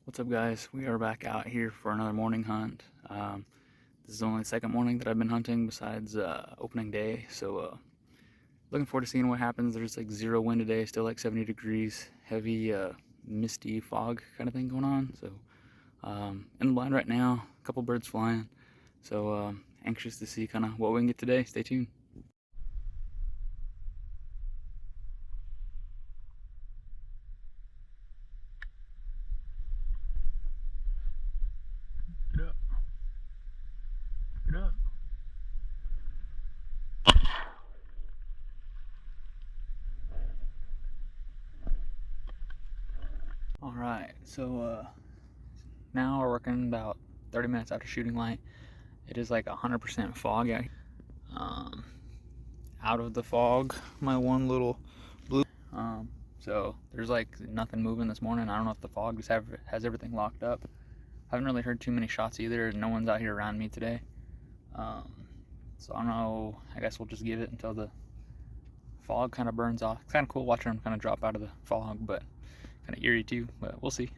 What's up, guys? We are back out here for another morning hunt. This is only the second morning that I've been hunting besides opening day, so looking forward to seeing what happens. There's like zero wind today, still like 70 degrees, heavy misty fog kind of thing going on. So in the blind right now, a couple birds flying, so anxious to see kind of what we can get today. Stay tuned. Get up. Get up. Alright, so now we're working about 30 minutes after shooting light. It is like 100% fog out here. Out of the fog, my one little blue. So there's like nothing moving this morning. I don't know if the fog just has everything locked up. I haven't really heard too many shots either. No one's out here around me today. So I don't know. I guess we'll just give it until the fog kind of burns off. It's kind of cool watching them kind of drop out of the fog, but kind of eerie too. But we'll see.